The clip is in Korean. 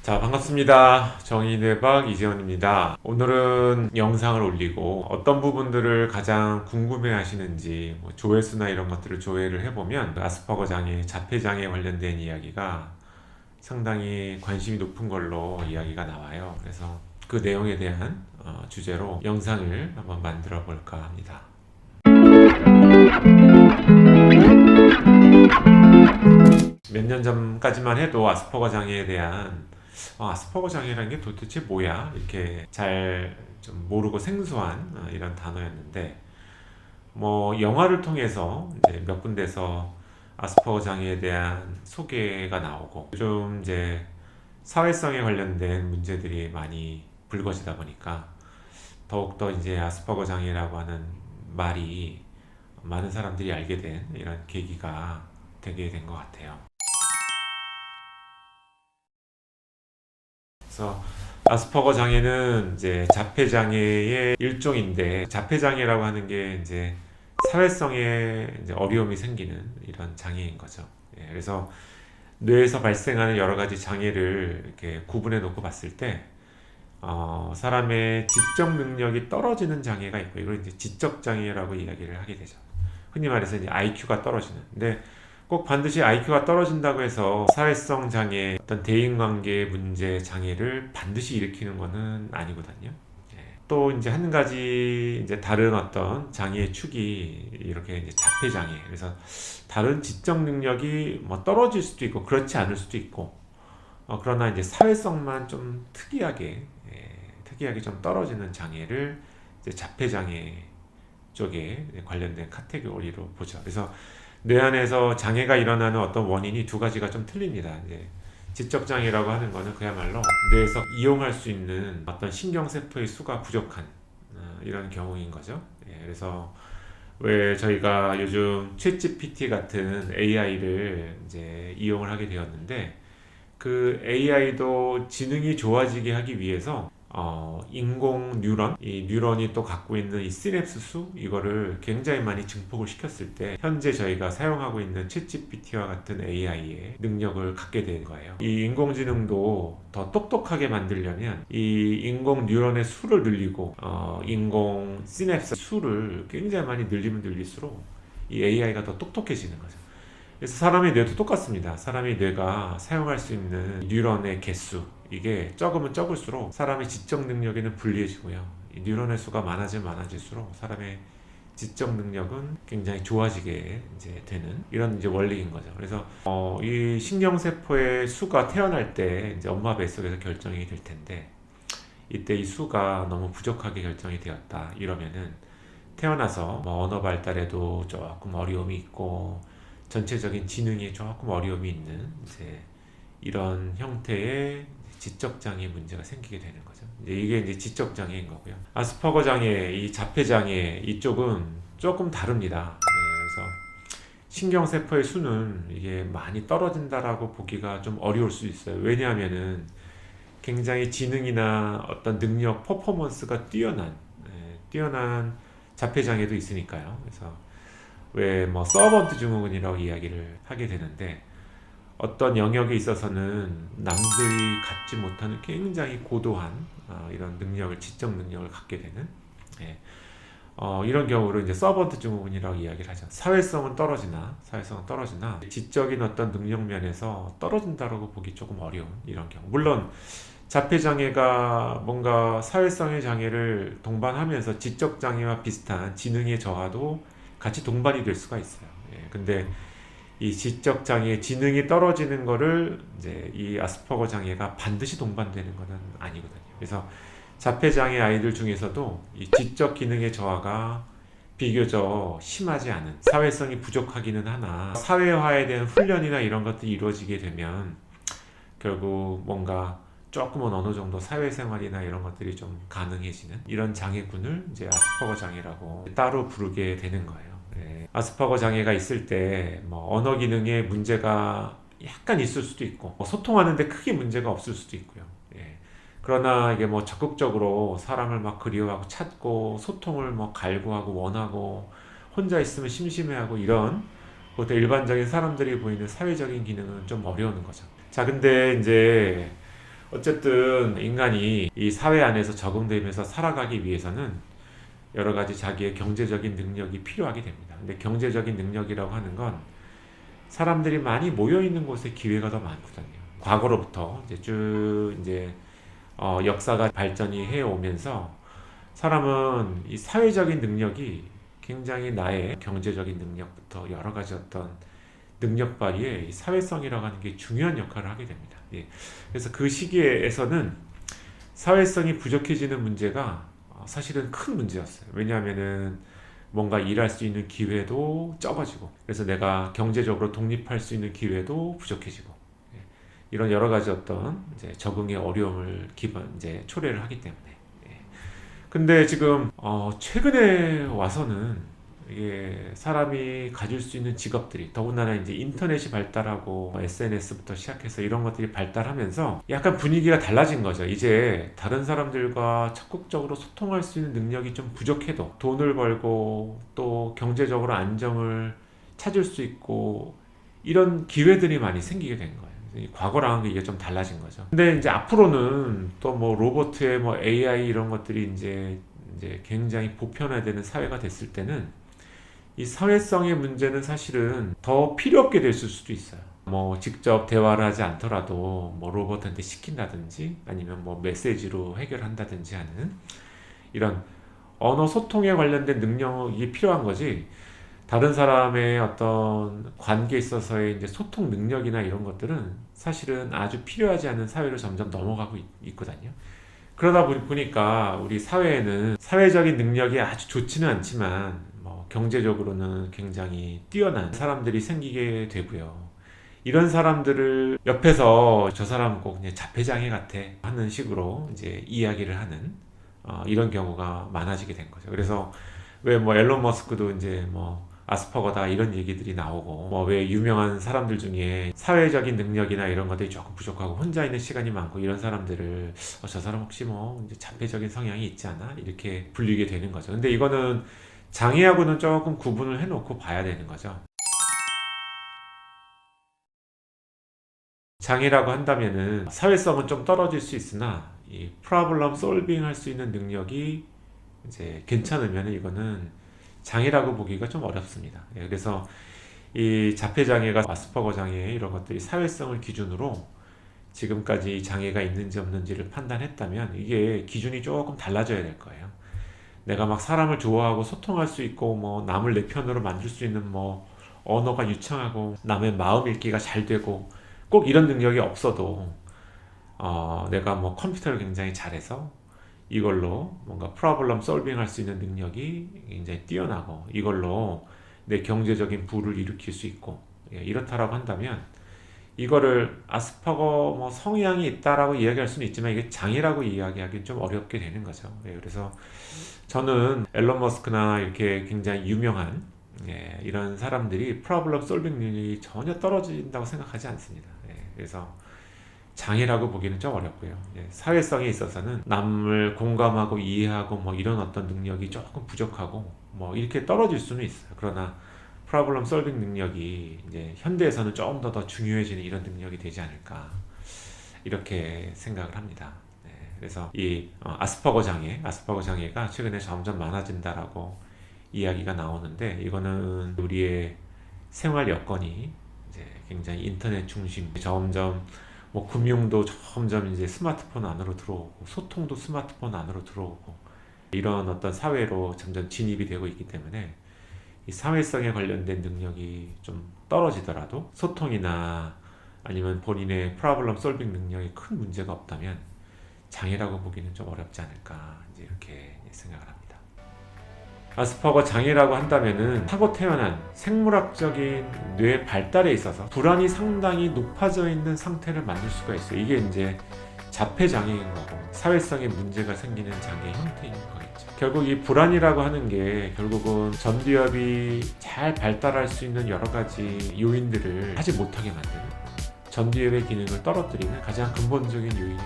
자, 반갑습니다. 정의대박 이재원입니다. 오늘은 영상을 올리고 어떤 부분들을 가장 궁금해 하시는지 조회수나 이런 것들을 조회를 해보면 아스퍼거 장애, 자폐 장애 관련된 이야기가 상당히 관심이 높은 걸로 이야기가 나와요. 그래서 그 내용에 대한 주제로 영상을 한번 만들어 볼까 합니다. 몇 년 전까지만 해도 아스퍼거 장애에 대한 아스퍼거 장애라는 게 도대체 뭐야? 이렇게 잘 좀 모르고 생소한 이런 단어였는데, 영화를 통해서 이제 몇 군데서 아스퍼거 장애에 대한 소개가 나오고, 요즘 이제 사회성에 관련된 문제들이 많이 불거지다 보니까 더욱더 이제 아스퍼거 장애라고 하는 말이 많은 사람들이 알게 된 이런 계기가 되게 된 것 같아요. 그래서 아스퍼거 장애는 이제 자폐 장애의 일종인데, 자폐 장애라고 하는 게 이제 사회성에 이제 어려움이 생기는 이런 장애인 거죠. 그래서 뇌에서 발생하는 여러 가지 장애를 이렇게 구분해 놓고 봤을 때, 사람의 지적 능력이 떨어지는 장애가 있고, 이걸 이제 지적 장애라고 이야기를 하게 되죠. 흔히 말해서 이제 IQ가 떨어지는. 근데 꼭 반드시 IQ가 떨어진다고 해서 사회성 장애, 어떤 대인관계 문제 장애를 반드시 일으키는 것은 아니거든요. 또 이제 한 가지 이제 다른 어떤 장애의 축이 이렇게 이제 자폐 장애. 그래서 다른 지적 능력이 떨어질 수도 있고 그렇지 않을 수도 있고, 그러나 이제 사회성만 좀 특이하게 좀 떨어지는 장애를 이제 자폐 장애 쪽에 관련된 카테고리로 보죠. 그래서 뇌 안에서 장애가 일어나는 어떤 원인이 두 가지가 좀 틀립니다. 이제 지적 장애라고 하는 거는 그야말로 뇌에서 이용할 수 있는 어떤 신경세포의 수가 부족한 이런 경우인 거죠. 그래서 왜 저희가 요즘 챗GPT 같은 AI를 이제 이용을 하게 되었는데, 그 AI도 지능이 좋아지게 하기 위해서 인공 뉴런, 이 뉴런이 또 갖고 있는 이 시냅스 수, 이거를 굉장히 많이 증폭을 시켰을 때 현재 저희가 사용하고 있는 챗GPT와 같은 AI의 능력을 갖게 된 거예요. 이 인공지능도 더 똑똑하게 만들려면 이 인공 뉴런의 수를 늘리고 인공 시냅스 수를 굉장히 많이 늘리면 늘릴수록 이 AI가 더 똑똑해지는 거죠. 그래서 사람의 뇌도 똑같습니다. 사람의 뇌가 사용할 수 있는 뉴런의 개수, 이게 적으면 적을수록 사람의 지적 능력에는 불리해지고요. 이 뉴런의 수가 많아질수록 사람의 지적 능력은 굉장히 좋아지게 이제 되는 이런 이제 원리인 거죠. 그래서 이 신경세포의 수가 태어날 때 이제 엄마 뱃속에서 결정이 될 텐데, 이때 이 수가 너무 부족하게 결정이 되었다 이러면은 태어나서 언어 발달에도 조금 어려움이 있고 전체적인 지능에 조금 어려움이 있는 이제 이런 형태의 지적 장애 문제가 생기게 되는 거죠. 이게 이제 지적 장애인 거고요. 아스퍼거 장애, 이 자폐 장애 이쪽은 조금 다릅니다. 그래서 신경세포의 수는 이게 많이 떨어진다라고 보기가 좀 어려울 수 있어요. 왜냐하면은 굉장히 지능이나 어떤 능력, 퍼포먼스가 뛰어난 자폐 장애도 있으니까요. 그래서 왜 서번트 증후군이라고 이야기를 하게 되는데, 어떤 영역에 있어서는 남들이 갖지 못하는 굉장히 고도한 이런 능력을, 지적 능력을 갖게 되는, 이런 경우를 이제 서번트 증후군이라고 이야기를 하죠. 사회성은 떨어지나 지적인 어떤 능력 면에서 떨어진다라고 보기 조금 어려운 이런 경우. 물론 자폐 장애가 뭔가 사회성의 장애를 동반하면서 지적 장애와 비슷한 지능의 저하도 같이 동반이 될 수가 있어요. 근데 이 지적 장애, 지능이 떨어지는 거를 이제 이 아스퍼거 장애가 반드시 동반되는 것은 아니거든요. 그래서 자폐 장애 아이들 중에서도 이 지적 기능의 저하가 비교적 심하지 않은, 사회성이 부족하기는 하나 사회화에 대한 훈련이나 이런 것들이 이루어지게 되면 결국 뭔가 조금은 어느 정도 사회생활이나 이런 것들이 좀 가능해지는 이런 장애군을 이제 아스퍼거 장애라고 따로 부르게 되는 거예요. 아스퍼거 장애가 있을 때 언어 기능에 문제가 약간 있을 수도 있고, 소통하는데 크게 문제가 없을 수도 있고요. 그러나 이게 적극적으로 사람을 막 그리워하고 찾고 소통을 갈구하고 원하고 혼자 있으면 심심해하고 이런 보통 일반적인 사람들이 보이는 사회적인 기능은 좀 어려운 거죠. 자, 근데 이제 어쨌든 인간이 이 사회 안에서 적응되면서 살아가기 위해서는 여러 가지 자기의 경제적인 능력이 필요하게 됩니다. 근데 경제적인 능력이라고 하는 건 사람들이 많이 모여 있는 곳에 기회가 더 많거든요. 과거로부터 이제 쭉 역사가 발전이 해 오면서 사람은 이 사회적인 능력이 굉장히 나의 경제적인 능력부터 여러 가지 어떤 능력 발휘에 이 사회성이라고 하는 게 중요한 역할을 하게 됩니다. 예. 그래서 그 시기에서는 사회성이 부족해지는 문제가 사실은 큰 문제였어요. 왜냐하면은 뭔가 일할 수 있는 기회도 적어지고, 그래서 내가 경제적으로 독립할 수 있는 기회도 부족해지고, 예. 이런 여러 가지 어떤 이제 적응의 어려움을 초래를 하기 때문에. 예. 근데 지금 최근에 와서는 이게 사람이 가질 수 있는 직업들이 더군다나 이제 인터넷이 발달하고 SNS부터 시작해서 이런 것들이 발달하면서 약간 분위기가 달라진 거죠. 이제 다른 사람들과 적극적으로 소통할 수 있는 능력이 좀 부족해도 돈을 벌고 또 경제적으로 안정을 찾을 수 있고 이런 기회들이 많이 생기게 된 거예요. 과거랑은 이게 좀 달라진 거죠. 근데 이제 앞으로는 또 뭐 로봇의 뭐 AI 이런 것들이 이제 굉장히 보편화되는 사회가 됐을 때는 이 사회성의 문제는 사실은 더 필요 없게 됐을 수도 있어요. 뭐 직접 대화를 하지 않더라도 뭐 로봇한테 시킨다든지 아니면 뭐 메시지로 해결한다든지 하는 이런 언어 소통에 관련된 능력이 필요한 거지. 다른 사람의 어떤 관계에 있어서의 이제 소통 능력이나 이런 것들은 사실은 아주 필요하지 않은 사회로 점점 넘어가고 있거든요. 그러다 보니까 우리 사회에는 사회적인 능력이 아주 좋지는 않지만 경제적으로는 굉장히 뛰어난 사람들이 생기게 되고요. 이런 사람들을 옆에서 저 사람은 꼭 그냥 자폐장애 같아 하는 식으로 이제 이야기를 하는 이런 경우가 많아지게 된 거죠. 그래서 왜 뭐 앨런 머스크도 이제 뭐 아스퍼거다 이런 얘기들이 나오고 뭐 왜 유명한 사람들 중에 사회적인 능력이나 이런 것들이 조금 부족하고 혼자 있는 시간이 많고 이런 사람들을 저 사람 혹시 뭐 이제 자폐적인 성향이 있지 않아? 이렇게 불리게 되는 거죠. 근데 이거는 장애하고는 조금 구분을 해놓고 봐야 되는 거죠. 장애라고 한다면은 사회성은 좀 떨어질 수 있으나 이 프로블럼 솔빙 할 수 있는 능력이 이제 괜찮으면 이거는 장애라고 보기가 좀 어렵습니다. 예, 그래서 이 자폐장애가 아스퍼거 장애 이런 것들이 사회성을 기준으로 지금까지 장애가 있는지 없는지를 판단했다면 이게 기준이 조금 달라져야 될 거예요. 내가 막 사람을 좋아하고 소통할 수 있고 뭐 남을 내 편으로 만들 수 있는 뭐 언어가 유창하고 남의 마음 읽기가 잘 되고 꼭 이런 능력이 없어도 내가 뭐 컴퓨터를 굉장히 잘해서 이걸로 뭔가 프로블럼 솔빙 할 수 있는 능력이 굉장히 뛰어나고 이걸로 내 경제적인 부를 일으킬 수 있고 이렇다라고 한다면 이거를 아스퍼거 뭐 성향이 있다라고 이야기할 수는 있지만 이게 장애라고 이야기하기는 좀 어렵게 되는 거죠. 그래서 저는 앨런 머스크나 이렇게 굉장히 유명한 이런 사람들이 프로블럼 솔빙 능력이 전혀 떨어진다고 생각하지 않습니다. 그래서 장애라고 보기는 좀 어렵고요. 사회성에 있어서는 남을 공감하고 이해하고 뭐 이런 어떤 능력이 조금 부족하고 뭐 이렇게 떨어질 수는 있어요. 그러나 프로블럼 솔빙 능력이 이제 현대에서는 조금 더 중요해지는 이런 능력이 되지 않을까 이렇게 생각을 합니다. 그래서 이 아스퍼거 장애가 최근에 점점 많아진다라고 이야기가 나오는데 이거는 우리의 생활 여건이 이제 굉장히 인터넷 중심, 점점 뭐 금융도 점점 이제 스마트폰 안으로 들어오고 소통도 스마트폰 안으로 들어오고 이런 어떤 사회로 점점 진입이 되고 있기 때문에 이 사회성에 관련된 능력이 좀 떨어지더라도 소통이나 아니면 본인의 프로블럼 솔빙 능력에 큰 문제가 없다면 장애라고 보기는 좀 어렵지 않을까 이렇게 생각을 합니다. 아스퍼거 장애라고 한다면은 타고 태어난 생물학적인 뇌 발달에 있어서 불안이 상당히 높아져 있는 상태를 만들 수가 있어요. 이게 이제 자폐 장애인 거고 사회성에 문제가 생기는 장애 형태인 거겠죠. 결국 이 불안이라고 하는 게 결국은 전두엽이 잘 발달할 수 있는 여러 가지 요인들을 하지 못하게 만드는 전두엽의 기능을 떨어뜨리는 가장 근본적인 요인이